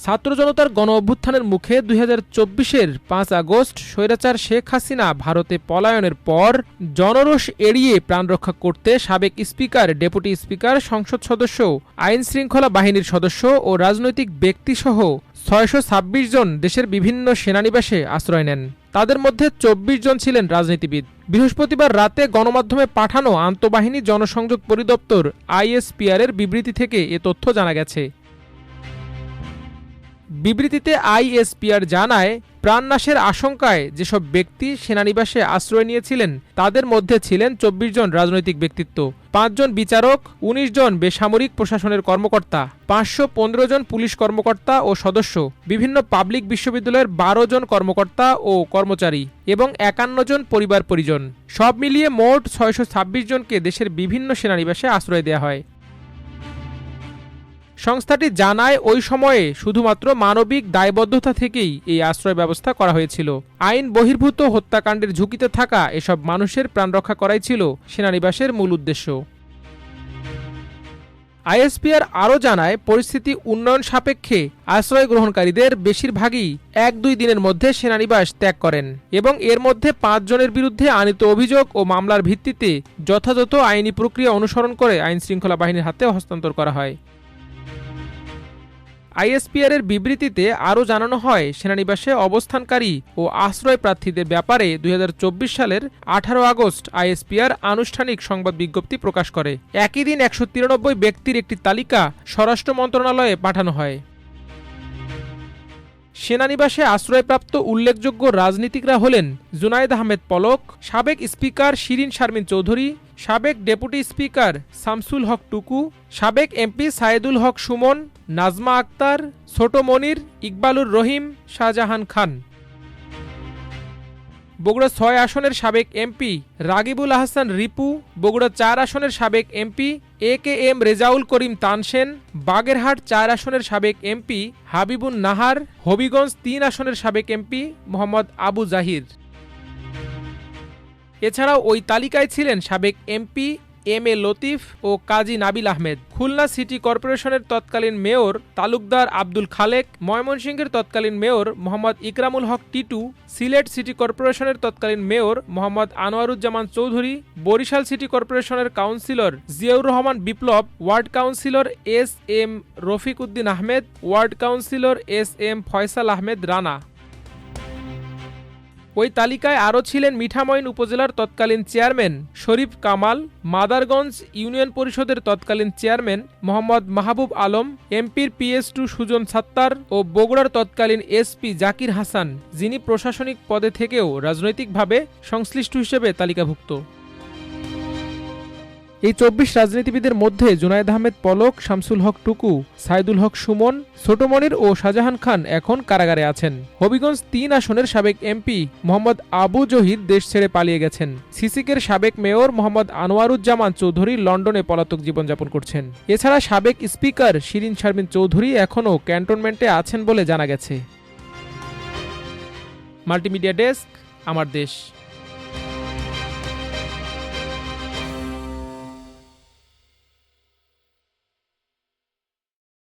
ছাত্র জনতার গণ অভ্যুত্থানের মুখে ২০২৪-এর ৫ আগস্ট স্বৈরাচার শেখ হাসিনা ভারতে পলায়নের পর জনরোষ এড়িয়ে প্রাণ রক্ষা করতে সাবেক স্পিকার, ডেপুটি স্পিকার, সংসদ সদস্য, আইনশৃঙ্খলা বাহিনীর সদস্য ও রাজনৈতিক ব্যক্তিসহ ৬২৬ জন দেশের বিভিন্ন সেনানিবাসে আশ্রয় নেন। তাদের মধ্যে ২৪ জন ছিলেন রাজনীতিবিদ। বৃহস্পতিবার রাতে গণমাধ্যমে পাঠানো আন্তঃবাহিনী জনসংযোগ পরিদপ্তর আইএসপিআর-এর বিবৃতি থেকে এ তথ্য জানা গেছে। বিবৃতিতে আইএসপিআর জানায়, প্রাণনাশের আশঙ্কায় যেসব ব্যক্তি সেনানিবাসে আশ্রয় নিয়েছিলেন তাদের মধ্যে ছিলেন ২৪ জন রাজনৈতিক ব্যক্তিত্ব, ৫ জন বিচারক, ১৯ জন বেসামরিক প্রশাসনের কর্মকর্তা, ৫১৫ জন পুলিশ কর্মকর্তা ও সদস্য, বিভিন্ন পাবলিক বিশ্ববিদ্যালয়ের ১২ জন কর্মকর্তা ও কর্মচারী এবং ৫১ জন পরিবার পরিজন। সব মিলিয়ে মোট ৬২৬ জনকে দেশের বিভিন্ন সেনানিবাসে আশ্রয় দেওয়া হয়। সংস্থাটি জানায়, ওই সময়ে শুধুমাত্র মানবিক দায়বদ্ধতা থেকেই এই আশ্রয় ব্যবস্থা করা হয়েছিল। আইন বহির্ভূত হত্যাকাণ্ডের ঝুঁকিতে থাকা এসব মানুষের প্রাণ রক্ষা করাই ছিল সেনানিবাসের মূল উদ্দেশ্য। আইএসপিআর আরও জানায়, পরিস্থিতি উন্নয়ন সাপেক্ষে আশ্রয় গ্রহণকারীদের বেশিরভাগই ১-২ দিনের মধ্যে সেনানিবাস ত্যাগ করেন এবং এর মধ্যে ৫ জনের বিরুদ্ধে আনীত অভিযোগ ও মামলার ভিত্তিতে যথাযথ আইনি প্রক্রিয়া অনুসরণ করে আইনশৃঙ্খলা বাহিনীর হাতে হস্তান্তর করা হয়। আইএসপিআর-এর বিবৃতিতে আরও জানানো হয়, সেনানিবাসে অবস্থানকারী ও আশ্রয় প্রার্থীদের ব্যাপারে ২০২৪ সালের ১৮ আগস্ট আইএসপিআর আনুষ্ঠানিক সংবাদ বিজ্ঞপ্তি প্রকাশ করে। একই দিন ১৯৩ ব্যক্তির একটি তালিকা স্বরাষ্ট্র মন্ত্রণালয়ে পাঠানো হয়। সেনানিবাসে আশ্রয়প্রাপ্ত উল্লেখযোগ্য রাজনীতিকরা হলেন জুনায়েদ আহমেদ পলক, সাবেক স্পিকার শিরিন শারমিন চৌধুরী, সাবেক ডেপুটি স্পিকার শামসুল হক টুকু, সাবেক এমপি সায়েদুল হক সুমন, নাজমা আক্তার, ছোট মনির, ইকবালুর রহিম, শাহজাহান খান। বগুড়া ৬ আসনের সাবেক এমপি রাগিবুল আহসান রিপু, বগুড়া ৪ আসনের সাবেক এমপি একেএম রেজাউল করিম তানসেন, বাগেরহাট ৪ আসনের সাবেক এমপি হাবিবুন নাহার, হবিগঞ্জ ৩ আসনের সাবেক এমপি মোহাম্মদ আবু জাহির। এছাড়াও ওই তালিকায় ছিলেন সাবেক এমপি এম এ লতিফ ও কাজী নাবিল আহমেদ, খুলনা সিটি কর্পোরেশনের তৎকালীন মেয়র তালুকদার আব্দুল খালেক, ময়মনসিংহের তৎকালীন মেয়র মোহাম্মদ ইকরামুল হক টিটু, সিলেট সিটি কর্পোরেশনের তৎকালীন মেয়র মোহাম্মদ আনোয়ারুজ্জামান চৌধুরী, বরিশাল সিটি কর্পোরেশনের councillor Ziaur Rahman Biplob, ward councillor S M Rafiq Uddin Ahmed, ward councillor S M Faisal Ahmed Rana. ওই তালিকায় আরও ছিলেন মিঠামইন উপজেলার তৎকালীন চেয়ারম্যান শরীফ কামাল, মাদারগঞ্জ ইউনিয়ন পরিষদের তৎকালীন চেয়ারম্যান মোহাম্মদ মাহবুব আলম, এমপির PS2 সুজন সাত্তার ও বগুড়ার তৎকালীন এসপি জাকির হাসান, যিনি প্রশাসনিক পদে থেকেও রাজনৈতিকভাবে সংশ্লিষ্ট হিসেবে তালিকাভুক্ত। এই ২৪ রাজনীতিবিদের মধ্যে জুনায়েদ আহমেদ পলক, শামসুল হক টুকু, সাইদুল হক সুমন, ছোট মনির ও শাহজাহান খান এখন কারাগারে আছেন। হবিগঞ্জ ৩ আসনের সাবেক এমপি মোহাম্মদ আবু জহির দেশ ছেড়ে পালিয়ে গেছেন। সিসিকের সাবেক মেয়র মোহাম্মদ আনোয়ারুজ্জামান চৌধুরী লন্ডনে পলাতক জীবনযাপন করছেন। এছাড়া সাবেক স্পিকার শিরিন শারমিন চৌধুরী এখনও ক্যান্টনমেন্টে আছেন বলে জানা গেছে। মাল্টিমিডিয়া ডেস্ক, আমার দেশ।